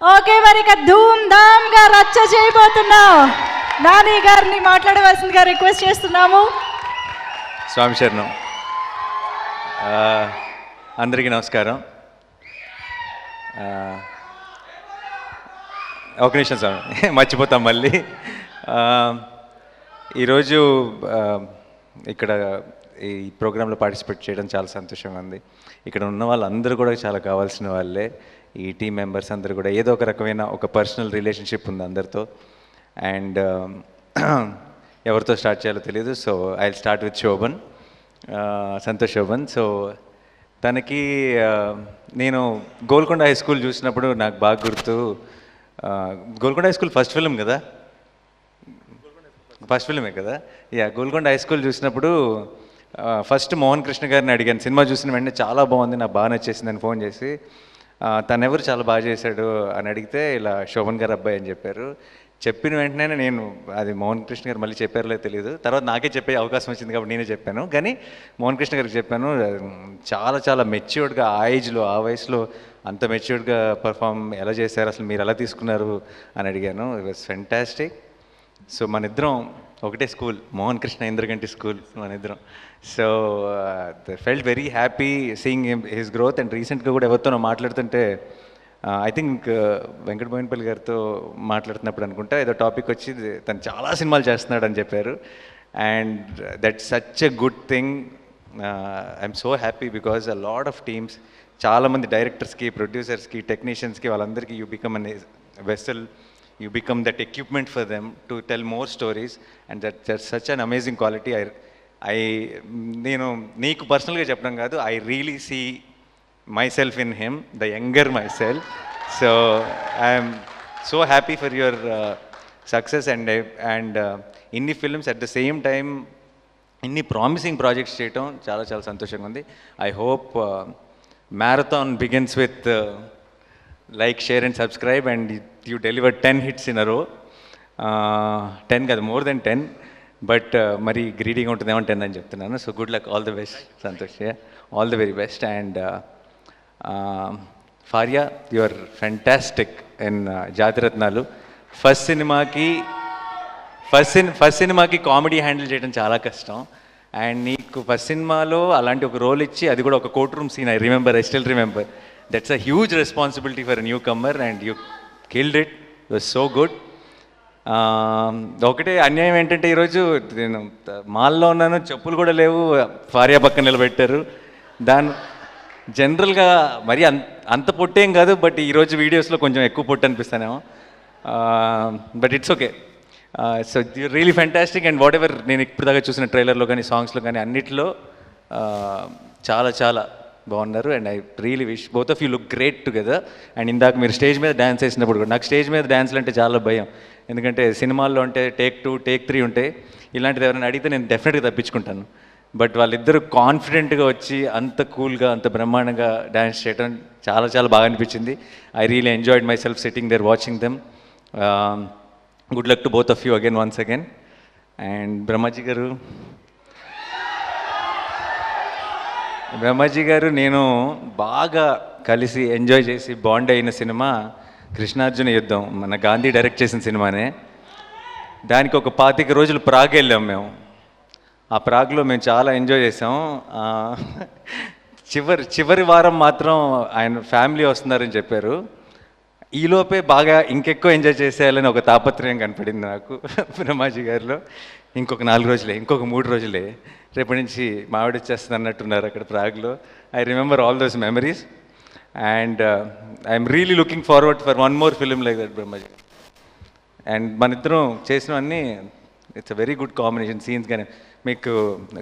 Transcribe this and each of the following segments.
Okay, మరి ఇక ధూమ్ ధామ్ గా రచ్చ చేయబోతున్నాం. నాని గారిని మాట్లాడవలసిందిగా రిక్వెస్ట్ చేస్తున్నాము. స్వామి శరణం. అందరికీ నమస్కారం. ఒక నిమిషం స్వామి, మర్చిపోతాం మళ్ళీ. ఈరోజు ఇక్కడ ఈ ప్రోగ్రాంలో పార్టిసిపేట్ చేయడం చాలా సంతోషంగా ఉంది. ఇక్కడ ఉన్న వాళ్ళందరూ కూడా చాలా కావాల్సిన వాళ్ళే. ఈ టీం మెంబర్స్ అందరూ కూడా ఏదో ఒక రకమైన ఒక పర్సనల్ రిలేషన్షిప్ ఉంది అందరితో. అండ్ ఎవరితో స్టార్ట్ చేయాలో తెలియదు. So I start with Shobhan, Santosh Shobhan. So తనకి నేను గోల్కొండ హై స్కూల్ చూసినప్పుడు నాకు బాగా గుర్తు. Golconda high school first film కదా, ఫస్ట్ ఫిల్మే కదా. గోల్కొండ హై స్కూల్ చూసినప్పుడు ఫస్ట్ మోహన్ కృష్ణ గారిని అడిగాను. సినిమా చూసిన వెంటనే చాలా బాగుంది, నాకు బాగా నచ్చేసిందని ఫోన్ చేసి, తనెవరు చాలా బాగా చేశాడు అని అడిగితే ఇలా శోభన్ గారు అబ్బాయి అని చెప్పారు. చెప్పిన వెంటనే నేను, అది మోహన్ కృష్ణ గారు మళ్ళీ చెప్పారో తెలియదు, తర్వాత నాకే చెప్పే అవకాశం వచ్చింది కాబట్టి నేనే చెప్పాను. కానీ మోహన్ కృష్ణ గారికి చెప్పాను. చాలా చాలా మెచ్యూర్డ్గా, ఆ ఏజ్లో, ఆ వయసులో అంత మెచ్యూర్డ్గా పర్ఫామ్ ఎలా చేశారు, అసలు మీరు ఎలా తీసుకున్నారు అని అడిగాను. It was fantastic. సో మన ఇద్దరం ఒకటే స్కూల్, మోహన్ కృష్ణ ఇంద్రగంటి స్కూల్ మన ఇద్దరం. So felt very happy seeing his growth. And రీసెంట్గా కూడా ఎవరితోనో మాట్లాడుతుంటే, ఐ థింక్ వెంకట బోయినపల్లి గారితో మాట్లాడుతున్నప్పుడు అనుకుంటా, ఏదో టాపిక్ వచ్చి తను చాలా సినిమాలు చేస్తున్నాడు అని చెప్పారు. And that's such a good thing. I'm so happy because a lot of teams, చాలామంది డైరెక్టర్స్కి, ప్రొడ్యూసర్స్కి, టెక్నీషియన్స్కి, వాళ్ళందరికీ you become an vessel, you become that equipment for them to tell more stories, and that's such an amazing quality. నేను నీకు పర్సనల్గా చెప్పడం కాదు, I really see myself in him, the younger myself. So I am so happy for your success and ఇన్ని films at the same time, ఇన్ని promising projects చేయటం చాలా చాలా సంతోషంగా ఉంది. I hope marathon begins with like, share and subscribe, and you delivered 10 hits in a row. 10 కాదు, more than 10. But మరి గ్రీడీగా ఉంటుందేమో 10 అని చెప్తున్నాను. So good luck, all the best Santosh, all the very best. And Faria, you are fantastic in Jathiratnalu. First సినిమాకి comedy handle చేయడం చాలా కష్టం. And నీకు ఫస్ట్ సినిమాలో అలాంటి ఒక రోల్ ఇచ్చి, అది కూడా ఒక court room scene, I still remember. That's a huge responsibility for a newcomer, and you killed it. It was so good. ఒకటే అన్యాయం ఏంటంటే, ఈరోజు నేను మాల్లో ఉన్నాను, చెప్పులు కూడా లేవు, ఫారియా పక్కన నిలబెట్టారు. జనరల్గా మరి అంత పొట్టేం కాదు, బట్ ఈరోజు వీడియోస్లో కొంచెం ఎక్కువ పొట్టు అనిపిస్తానేమో. But it's okay. So you really fantastic. And whatever నేను ఇప్పుడు దాకా చూసిన ట్రైలర్లో కానీ, సాంగ్స్లో కానీ, అన్నిటిలో చాలా చాలా బాగున్నారు. And I really wish both of you look great together. And ఇందాక మీరు స్టేజ్ మీద డ్యాన్స్ వేసినప్పుడు కూడా, నాకు స్టేజ్ మీద డ్యాన్స్లు అంటే చాలా భయం. ఎందుకంటే సినిమాల్లో అంటే టేక్ 2, టేక్ 3 ఉంటాయి. ఇలాంటిది ఎవరైనా అడిగితే నేను డెఫినెట్గా తప్పించుకుంటాను. బట్ వాళ్ళిద్దరూ కాన్ఫిడెంట్గా వచ్చి అంత కూల్గా, అంత బ్రహ్మాండంగా డ్యాన్స్ చేయడం చాలా చాలా బాగా అనిపించింది. I really enjoyed myself sitting there watching them. Good luck to both of you again, once again. And Brahmaji garu, నేను బాగా కలిసి ఎంజాయ్ చేసి బాండ్ అయిన సినిమా కృష్ణార్జున యుద్ధం. మన గాంధీ డైరెక్ట్ చేసిన సినిమానే. దానికి ఒక 25 రోజులు ప్రాగ్ వెళ్ళాం మేము. ఆ ప్రాగ్లో మేము చాలా ఎంజాయ్ చేసాం. చివరి వారం మాత్రం ఆయన ఫ్యామిలీ వస్తున్నారని చెప్పారు. ఈలోపే బాగా ఇంకెక్కువ ఎంజాయ్ చేసేయాలని ఒక తాపత్రయం కనపడింది నాకు బ్రహ్మాజీ గారిలో. ఇంకొక 4 రోజులే, ఇంకొక 3 రోజులే, రేపటి నుంచి మావిడ వచ్చేస్తుంది అన్నట్టున్నారు అక్కడ ప్రాగ్లో. I remember all those memories. And I'm really looking forward for one more film like that Brahmaji. And మన ఇద్దరం చేసినవన్నీ it's a very good combination scenes. కానీ మీకు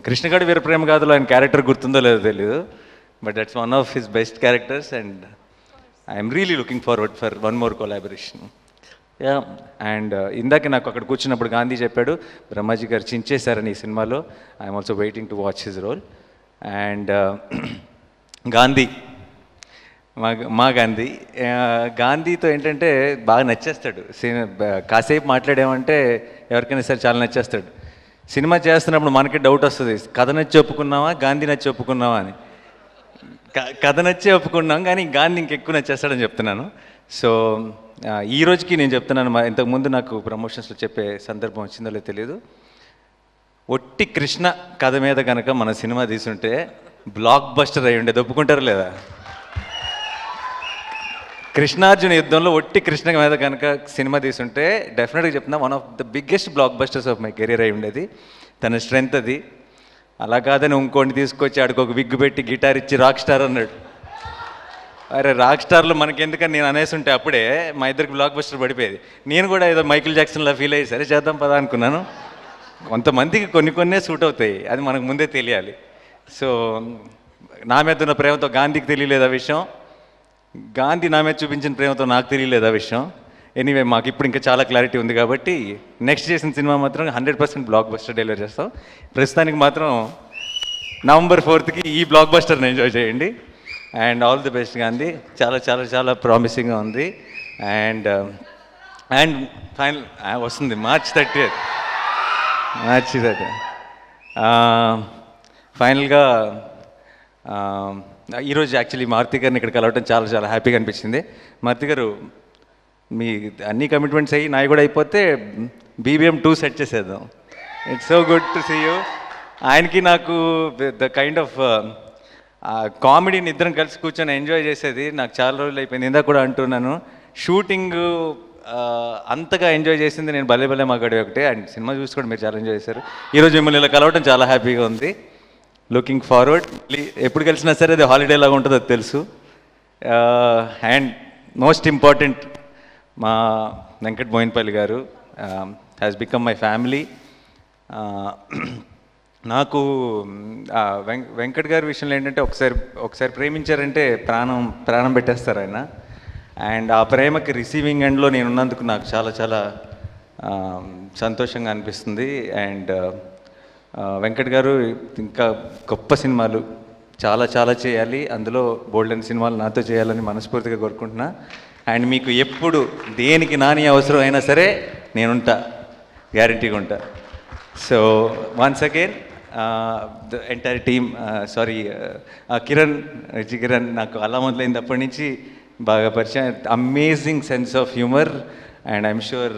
కృష్ణగాడి వీరప్రేమ గాథలో ఆయన క్యారెక్టర్ గుర్తుందో లేదో తెలీదు, but that's one of his best characters. And I'm really looking forward for one more collaboration. And ఇందాక నాకు అక్కడ కూర్చున్నప్పుడు గాంధీ చెప్పాడు, బ్రహ్మాజీ గారు చించేశారని ఈ సినిమాలో. I'm also waiting to watch his role. And Gandhi, మా గాంధీతో ఏంటంటే బాగా నచ్చేస్తాడు. కాసేపు మాట్లాడేమంటే ఎవరికైనా సరే చాలా నచ్చేస్తాడు. సినిమా చేస్తున్నప్పుడు మనకి డౌట్ వస్తుంది, కథ నచ్చి ఒప్పుకున్నావా, గాంధీ నచ్చి ఒప్పుకున్నావా అని. కథ నచ్చే ఒప్పుకున్నాం, కానీ గాంధీ ఇంకెక్కువ నచ్చేస్తాడని చెప్తున్నాను. సో ఈ రోజుకి నేను చెప్తున్నాను, ఇంతకుముందు నాకు ప్రమోషన్స్లో చెప్పే సందర్భం వచ్చిందో లేదో తెలియదు. ఒట్టి కృష్ణ కథ మీద కనుక మన సినిమా తీసుంటే బ్లాక్ బస్టర్ అయ్యి ఉండేది, ఒప్పుకుంటారు లేదా? కృష్ణార్జున యుద్ధంలో ఒట్టి కృష్ణ మీద కనుక సినిమా తీసుంటే డెఫినెట్గా చెప్తున్నా one of the biggest black busters of my career అయి ఉండేది. తన స్ట్రెంగ్త్ అది. అలా కాదని ఇంకోటి తీసుకొచ్చి ఆడికి ఒక విగ్గు పెట్టి గిటార్ ఇచ్చి రాక్ స్టార్ అన్నాడు. అరే రాక్ స్టార్లో మనకెందుకని నేను అనేసి ఉంటే అప్పుడే మా ఇద్దరికి బ్లాక్ బస్టర్ పడిపోయేది. నేను కూడా ఏదో మైకిల్ జాక్సన్లా ఫీల్ అయ్యి సరే చేద్దాం పదా అనుకున్నాను. కొంతమందికి కొన్నే సూట్ అవుతాయి, అది మనకు ముందే తెలియాలి. సో నా మీద ఉన్న ప్రేమతో గాంధీకి తెలియలేదు ఆ విషయం, గాంధీ నా మీద చూపించిన ప్రేమతో నాకు తెలియలేదు ఆ విషయం. ఎనీవే మాకు ఇప్పుడు ఇంకా చాలా క్లారిటీ ఉంది కాబట్టి నెక్స్ట్ చేసిన సినిమా మాత్రం 100% బ్లాక్ బస్టర్ డెలివరీ చేస్తాం. ప్రస్తుతానికి మాత్రం November 4th ఈ బ్లాక్ బస్టర్ని ఎంజాయ్ చేయండి. And all the best Gandhi. చాలా చాలా చాలా ప్రామిసింగ్గా ఉంది. అండ్ ఫైనల్ వస్తుంది March 30th. ఫైనల్గా ఈరోజు యాక్చువల్లీ మారుతి గారిని ఇక్కడ కలవటం చాలా చాలా హ్యాపీగా అనిపించింది. మారుతి గారు, మీ అన్ని కమిట్మెంట్స్ అయ్యి నాయి కూడా అయిపోతే BBM 2 సెట్ చేసేద్దాం. It's so good to see you. ఆయనకి నాకు ద కైండ్ ఆఫ్ కామెడీని ఇద్దరం కలిసి కూర్చొని ఎంజాయ్ చేసేది నాకు చాలా రోజులు అయిపోయింది. ఇందాక కూడా అంటున్నాను, షూటింగ్ అంతగా ఎంజాయ్ చేసింది నేను భలే భలే మగాడి ఒకటే. అండ్ సినిమా చూసి కూడా మీరు చాలా ఎంజాయ్ చేశారు. ఈరోజు మిమ్మల్ని ఇలా కలవటం చాలా హ్యాపీగా ఉంది. Looking forward. ఎప్పుడు కలిసినా సరే అది హాలిడే లాగా ఉంటుంది, అది తెలుసు. అండ్ మోస్ట్ ఇంపార్టెంట్, మా వెంకట్ బోయిన్పల్లి గారు హ్యాస్ బికమ్ మై ఫ్యామిలీ. నాకు వెంకట్ గారి విషయంలో ఏంటంటే ఒకసారి ప్రేమించారంటే ప్రాణం పెట్టేస్తారు ఆయన. అండ్ ఆ ప్రేమకి రిసీవింగ్ ఎండ్లో నేను ఉన్నందుకు నాకు చాలా చాలా సంతోషంగా అనిపిస్తుంది. అండ్ వెంకట్ గారు ఇంకా గొప్ప సినిమాలు చాలా చాలా చేయాలి, అందులో బోల్డెన్ సినిమాలు నాతో చేయాలని మనస్ఫూర్తిగా కోరుకుంటున్నా. అండ్ మీకు ఎప్పుడు దేనికి నాని అవసరం అయినా సరే నేనుంటా, గ్యారంటీగా ఉంటా. So once again the entire team, sorry Kiran నాకు అలా మొదలైంది అప్పటి నుంచి బాగా పరిచయం. Amazing sense of humour. And I'm sure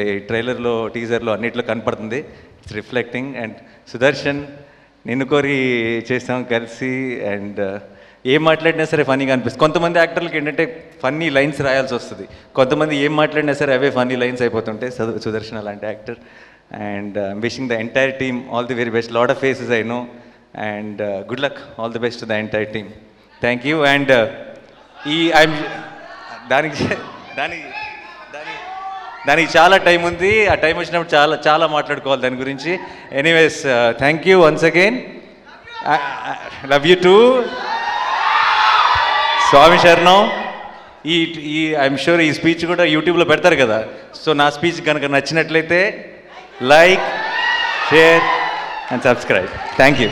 ఈ ట్రైలర్లో టీజర్లో అన్నిట్లో కనపడుతుంది, ఇట్స్ రిఫ్లెక్టింగ్. అండ్ సుదర్శన్, నిన్ను కోరి చేసాం కలిసి. అండ్ ఏం మాట్లాడినా సరే ఫన్నీగా అనిపిస్తుంది. కొంతమంది యాక్టర్లకి ఏంటంటే ఫన్నీ లైన్స్ రాయాల్సి వస్తుంది, కొంతమంది ఏం మాట్లాడినా సరే అవే ఫన్నీ లైన్స్ అయిపోతుంటాయి. సుదర్శన్ అలాంటి actor. And wishing the entire team all the very best. Lot of faces I know. And good luck, all the best to the entire team. Thank you. And దానికి చాలా time ఉంది, ఆ time వచ్చినప్పుడు చాలా చాలా మాట్లాడుకోవాలి దాని గురించి. Anyways, thank you once again. Love you too. స్వామి శరణం. ఐఎమ్ షూర్ ఈ స్పీచ్ కూడా యూట్యూబ్లో పెడతారు కదా. సో నా స్పీచ్ కనుక నచ్చినట్లయితే like, share and subscribe. Thank you.